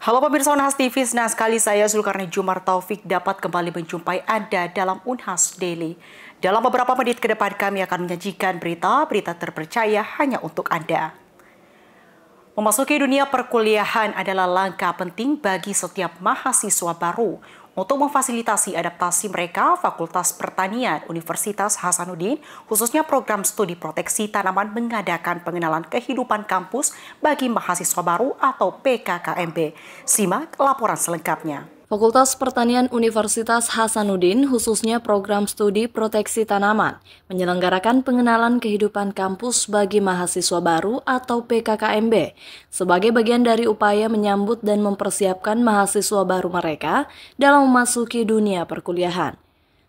Halo pemirsa Unhas TV, senang sekali saya Zulkarni Jumar Taufik dapat kembali menjumpai Anda dalam Unhas Daily. Dalam beberapa menit ke depan kami akan menyajikan berita-berita terpercaya hanya untuk Anda. Memasuki dunia perkuliahan adalah langkah penting bagi setiap mahasiswa baru. Untuk memfasilitasi adaptasi mereka, Fakultas Pertanian Universitas Hasanuddin, khususnya program studi proteksi tanaman, mengadakan pengenalan kehidupan kampus bagi mahasiswa baru atau PKKMB. Simak laporan selengkapnya. Fakultas Pertanian Universitas Hasanuddin, khususnya program studi proteksi tanaman, menyelenggarakan pengenalan kehidupan kampus bagi mahasiswa baru atau PKKMB sebagai bagian dari upaya menyambut dan mempersiapkan mahasiswa baru mereka dalam memasuki dunia perkuliahan.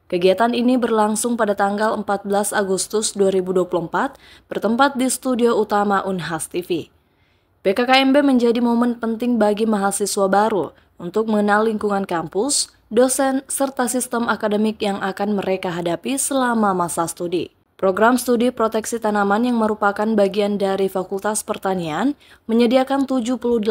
Kegiatan ini berlangsung pada tanggal 14 Agustus 2024, bertempat di studio utama Unhas TV. PKKMB menjadi momen penting bagi mahasiswa baru untuk mengenal lingkungan kampus, dosen, serta sistem akademik yang akan mereka hadapi selama masa studi. Program studi proteksi tanaman yang merupakan bagian dari Fakultas Pertanian menyediakan 78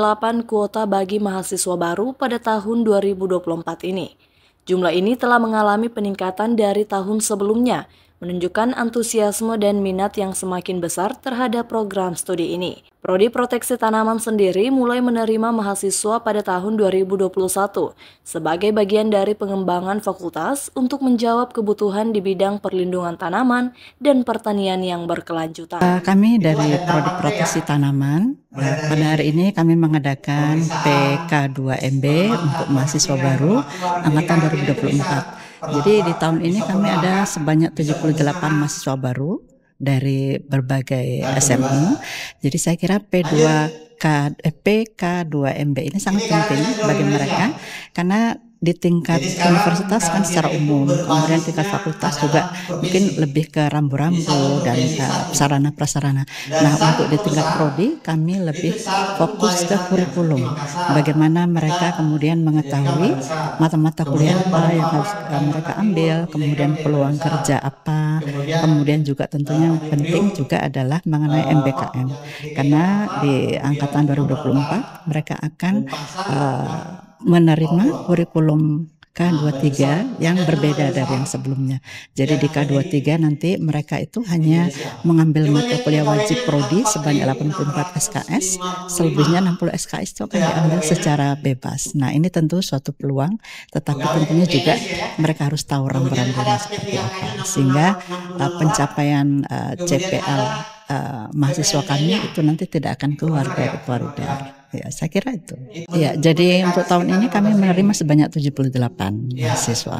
kuota bagi mahasiswa baru pada tahun 2024 ini. Jumlah ini telah mengalami peningkatan dari tahun sebelumnya, menunjukkan antusiasme dan minat yang semakin besar terhadap program studi ini. Prodi Proteksi Tanaman sendiri mulai menerima mahasiswa pada tahun 2021 sebagai bagian dari pengembangan fakultas untuk menjawab kebutuhan di bidang perlindungan tanaman dan pertanian yang berkelanjutan. Kami dari Prodi Proteksi Tanaman, pada hari ini kami mengadakan PK2MB untuk mahasiswa baru angkatan 2024. Jadi di tahun ini kami ada sebanyak 78 mahasiswa baru dari berbagai SMU. Jadi saya kira PK2MB ini sangat penting bagi mereka karena di tingkat universitas kan secara umum, kemudian tingkat fakultas juga mungkin lebih ke rambu-rambu dan sarana prasarana. Nah, untuk di tingkat prodi kami lebih fokus ke kurikulum. Bagaimana mereka kemudian mengetahui mata-mata kuliah apa yang harus mereka ambil, kemudian peluang kerja apa, kemudian juga tentunya yang penting juga adalah mengenai MBKM. Karena di angkatan 2024 mereka akan menerima kurikulum K23 yang berbeda dari yang sebelumnya. Jadi di K23 nanti mereka itu hanya mengambil mata kuliah wajib prodi sebanyak 84 SKS, selebihnya 60 SKS itu akan diambil secara bebas. Nah, ini tentu suatu peluang, tetapi tentunya juga mereka harus tahu rambu-rambunya seperti apa. Sehingga pencapaian CPL mahasiswa kami itu nanti tidak akan keluar dari koridor. Ya, saya kira itu. Ya, jadi untuk tahun ini kami menerima sebanyak 78 mahasiswa.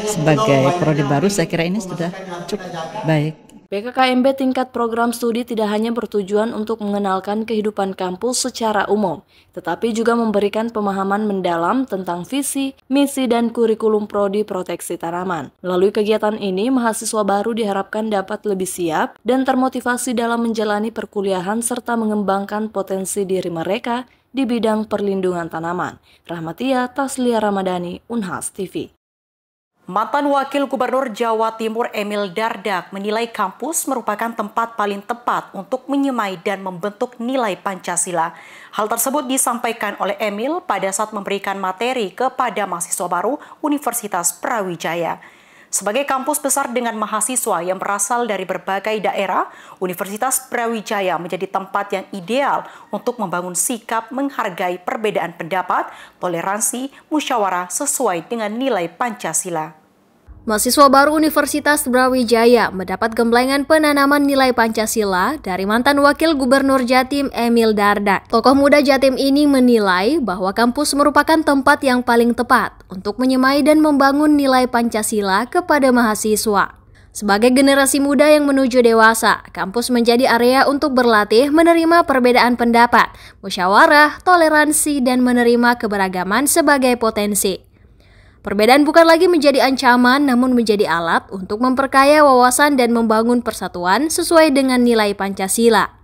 Sebagai prodi baru saya kira ini sudah cukup baik. PKKMB tingkat program studi tidak hanya bertujuan untuk mengenalkan kehidupan kampus secara umum, tetapi juga memberikan pemahaman mendalam tentang visi, misi, dan kurikulum prodi proteksi tanaman. Melalui kegiatan ini, mahasiswa baru diharapkan dapat lebih siap dan termotivasi dalam menjalani perkuliahan serta mengembangkan potensi diri mereka di bidang perlindungan tanaman. Rahmatia Taslia Ramadhani, Unhas TV. Mantan Wakil Gubernur Jawa Timur Emil Dardak menilai kampus merupakan tempat paling tepat untuk menyemai dan membentuk nilai Pancasila. Hal tersebut disampaikan oleh Emil pada saat memberikan materi kepada mahasiswa baru Universitas Brawijaya. Sebagai kampus besar dengan mahasiswa yang berasal dari berbagai daerah, Universitas Brawijaya menjadi tempat yang ideal untuk membangun sikap menghargai perbedaan pendapat, toleransi, musyawarah sesuai dengan nilai Pancasila. Mahasiswa baru Universitas Brawijaya mendapat gemblengan penanaman nilai Pancasila dari mantan Wakil Gubernur Jatim Emil Dardak. Tokoh muda Jatim ini menilai bahwa kampus merupakan tempat yang paling tepat untuk menyemai dan membangun nilai Pancasila kepada mahasiswa. Sebagai generasi muda yang menuju dewasa, kampus menjadi area untuk berlatih menerima perbedaan pendapat, musyawarah, toleransi, dan menerima keberagaman sebagai potensi. Perbedaan bukan lagi menjadi ancaman, namun menjadi alat untuk memperkaya wawasan dan membangun persatuan sesuai dengan nilai Pancasila.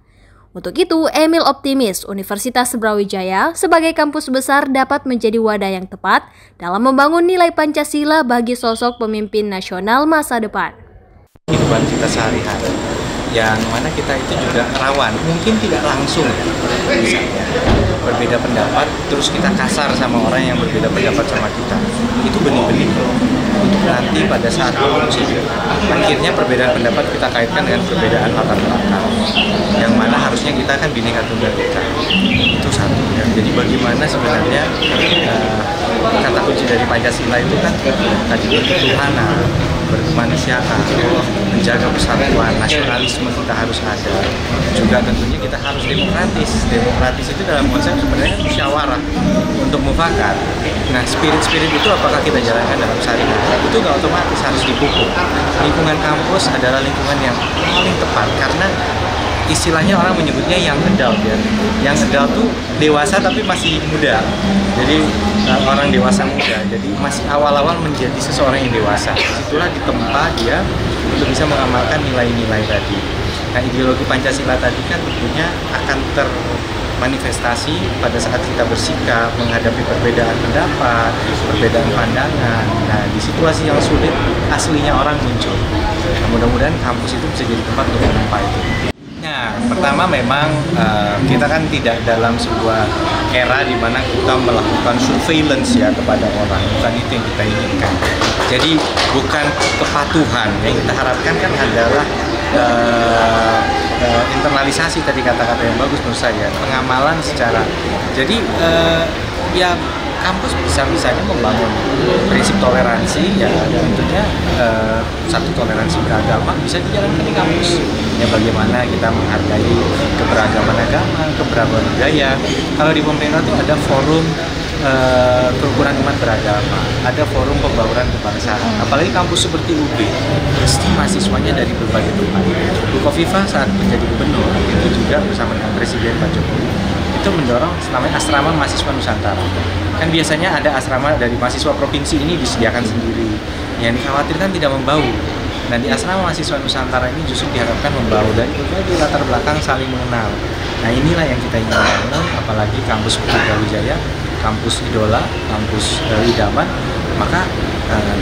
Untuk itu, Emil optimis Universitas Brawijaya sebagai kampus besar dapat menjadi wadah yang tepat dalam membangun nilai Pancasila bagi sosok pemimpin nasional masa depan. Kehidupan kita sehari-hari, yang mana kita itu juga rawan, mungkin tidak langsung misalnya berbeda pendapat, terus kita kasar sama orang yang berbeda pendapat sama kita. Itu benih-benih untuk nanti pada saat korupsi. Akhirnya perbedaan pendapat kita kaitkan dengan perbedaan latar belakang, yang mana harusnya kita kan Bhinneka Tunggal Ika. Itu satu ya. Jadi bagaimana sebenarnya kata kunci dari Pancasila itu kan tadi ketuhanan, berkemanusiaan, menjaga persatuan, nasionalisme kita harus ada. Juga tentunya kita harus demokratis. Demokratis itu dalam konsep sebenarnya musyawarah untuk mufakat. Nah, spirit-spirit itu apakah kita jalankan dalam sehari-hari? Itu nggak otomatis harus dipupuk. Lingkungan kampus adalah lingkungan yang paling tepat karena istilahnya orang menyebutnya young adult ya. Young adult tuh dewasa tapi masih muda. Jadi orang dewasa muda. Jadi masih awal-awal menjadi seseorang yang dewasa. Disitulah ditempa dia untuk bisa mengamalkan nilai-nilai tadi. Nah, ideologi Pancasila tadi kan tentunya akan termanifestasi pada saat kita bersikap menghadapi perbedaan pendapat, perbedaan pandangan. Nah, di situasi yang sulit aslinya orang muncul. Nah, mudah-mudahan kampus itu bisa jadi tempat untuk menempa itu. Nah, pertama memang kita kan tidak dalam sebuah era di mana kita melakukan surveillance ya kepada orang, bukan itu yang kita inginkan. Jadi bukan kepatuhan, yang kita harapkan kan adalah internalisasi tadi kata-kata yang bagus menurut saya, pengamalan secara. Jadi ya kampus bisa-bisanya membangun prinsip toleransi ya, dan tentunya satu toleransi beragama bisa dijalankan di kampus. Ya bagaimana kita menghargai keberagaman agama, keberagaman budaya. Kalau di pemerintah itu ada forum kerukunan umat beragama, ada forum pembauran kebangsaan. Apalagi kampus seperti UB, pasti mahasiswanya dari berbagai tempat. Bu Khofifah saat menjadi gubernur itu juga bersama dengan Presiden Pak Jokowi itu mendorong namanya asrama mahasiswa Nusantara. Kan biasanya ada asrama dari mahasiswa provinsi ini disediakan sendiri, yang dikhawatirkan tidak membau. Dan di asrama mahasiswa Nusantara ini justru diharapkan membau dari berbagai latar belakang saling mengenal. Nah, inilah yang kita ingin bangun, apalagi kampus Brawijaya, kampus idola, kampus idaman, maka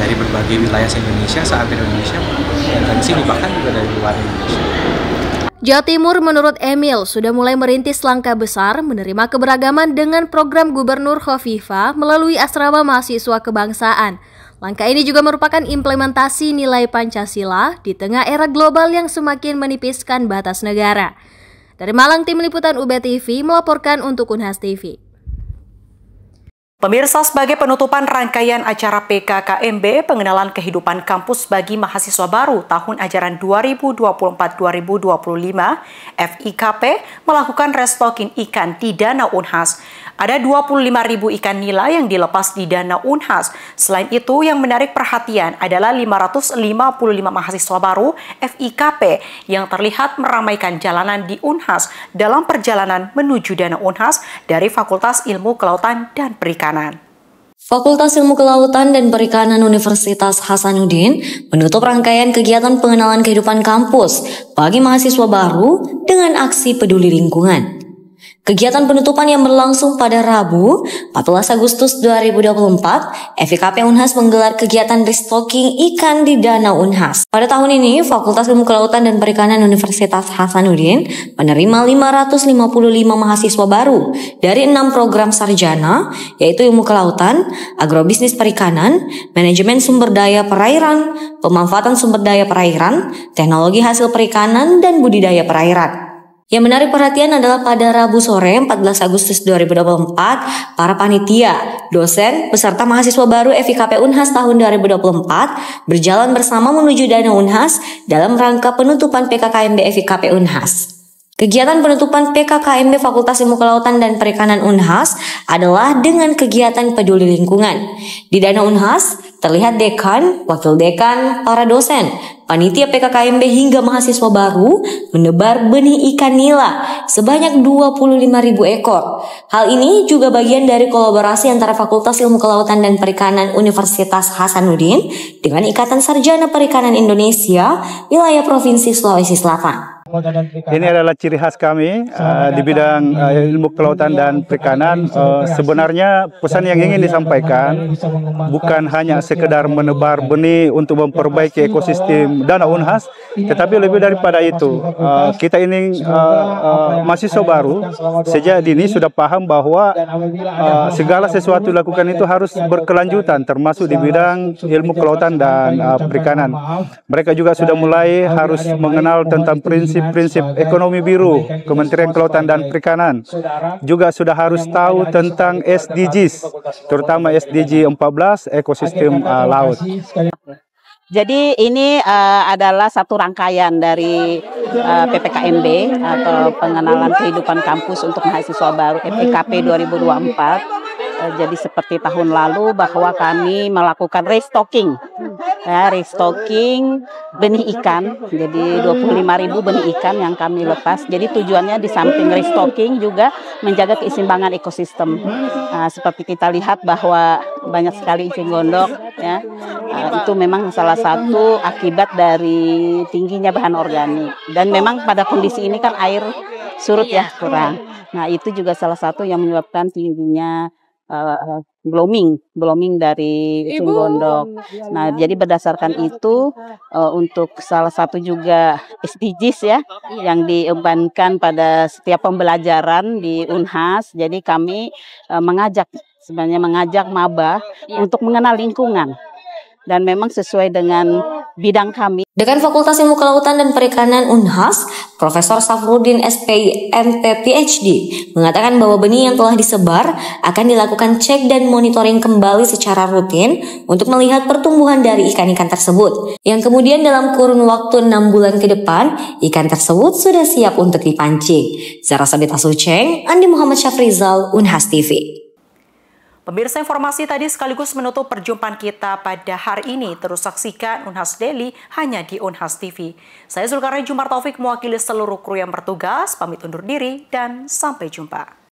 dari berbagai wilayah Indonesia, saat Indonesia, dan dari sini bahkan juga dari luar Indonesia. Jawa Timur menurut Emil sudah mulai merintis langkah besar menerima keberagaman dengan program Gubernur Khofifah melalui asrama mahasiswa kebangsaan. Langkah ini juga merupakan implementasi nilai Pancasila di tengah era global yang semakin menipiskan batas negara. Dari Malang, tim liputan UB TV melaporkan untuk Unhas TV. Pemirsa, sebagai penutupan rangkaian acara PKKMB Pengenalan Kehidupan Kampus bagi Mahasiswa Baru tahun ajaran 2024-2025, FIKP melakukan restocking ikan di Danau Unhas. Ada 25.000 ikan nila yang dilepas di Danau Unhas. Selain itu, yang menarik perhatian adalah 555 mahasiswa baru FIKP yang terlihat meramaikan jalanan di Unhas dalam perjalanan menuju Danau Unhas dari Fakultas Ilmu Kelautan dan Perikanan. Fakultas Ilmu Kelautan dan Perikanan Universitas Hasanuddin menutup rangkaian kegiatan pengenalan kehidupan kampus bagi mahasiswa baru dengan aksi peduli lingkungan. Kegiatan penutupan yang berlangsung pada Rabu, 14 Agustus 2024, FIKP Unhas menggelar kegiatan restocking ikan di Danau Unhas. Pada tahun ini, Fakultas Ilmu Kelautan dan Perikanan Universitas Hasanuddin menerima 555 mahasiswa baru dari 6 program sarjana, yaitu Ilmu Kelautan, Agrobisnis Perikanan, Manajemen Sumber Daya Perairan, Pemanfaatan Sumber Daya Perairan, Teknologi Hasil Perikanan, dan Budidaya Perairan. Yang menarik perhatian adalah pada Rabu sore 14 Agustus 2024, para panitia, dosen, beserta mahasiswa baru FIKP Unhas tahun 2024 berjalan bersama menuju Danau Unhas dalam rangka penutupan PKKMB FIKP Unhas. Kegiatan penutupan PKKMB Fakultas Ilmu Kelautan dan Perikanan Unhas adalah dengan kegiatan peduli lingkungan. Di Danau Unhas terlihat dekan, wakil dekan, para dosen, panitia PKKMB hingga mahasiswa baru menebar benih ikan nila sebanyak 25.000 ekor. Hal ini juga bagian dari kolaborasi antara Fakultas Ilmu Kelautan dan Perikanan Universitas Hasanuddin dengan Ikatan Sarjana Perikanan Indonesia wilayah Provinsi Sulawesi Selatan. Ini adalah ciri khas kami di bidang ilmu kelautan dan perikanan. Sebenarnya pesan yang ingin disampaikan bukan hanya sekedar menebar benih untuk memperbaiki ekosistem Danau Unhas, Tetapi lebih daripada itu, kita ini mahasiswa baru sejak dini sudah paham bahwa segala sesuatu dilakukan itu harus berkelanjutan, termasuk di bidang ilmu kelautan dan perikanan. Mereka juga sudah mulai harus mengenal tentang prinsip-prinsip ekonomi biru Kementerian Kelautan dan Perikanan. Juga sudah harus tahu tentang SDGs, terutama SDG 14, ekosistem laut. Jadi ini adalah satu rangkaian dari PPKMB atau pengenalan kehidupan kampus untuk mahasiswa baru PKP 2024. Jadi seperti tahun lalu bahwa kami melakukan restocking, restocking benih ikan. Jadi 25.000 benih ikan yang kami lepas. Jadi tujuannya di samping restocking juga menjaga keseimbangan ekosistem. Seperti kita lihat bahwa banyak sekali eceng gondok, ya. Itu memang salah satu akibat dari tingginya bahan organik. Dan memang pada kondisi ini kan air surut ya kurang. Nah itu juga salah satu yang menyebabkan tingginya blooming dari eceng gondok. Nah, jadi berdasarkan itu untuk salah satu juga SDGs ya yang diembankan pada setiap pembelajaran di Unhas. Jadi kami mengajak maba untuk mengenal lingkungan. Dan memang sesuai dengan bidang kami. Dekan Fakultas Ilmu Kelautan dan Perikanan Unhas, Profesor Safrudin SPI MP PhD, mengatakan bahwa benih yang telah disebar akan dilakukan cek dan monitoring kembali secara rutin untuk melihat pertumbuhan dari ikan-ikan tersebut. Yang kemudian dalam kurun waktu 6 bulan ke depan, ikan tersebut sudah siap untuk dipancing. Zara Sabita Suceng, Andi Muhammad Syafrizal, Unhas TV. Pemirsa, informasi tadi sekaligus menutup perjumpaan kita pada hari ini. Terus saksikan Unhas Daily hanya di Unhas TV. Saya Zulkarnain Jumar Taufik mewakili seluruh kru yang bertugas, pamit undur diri dan sampai jumpa.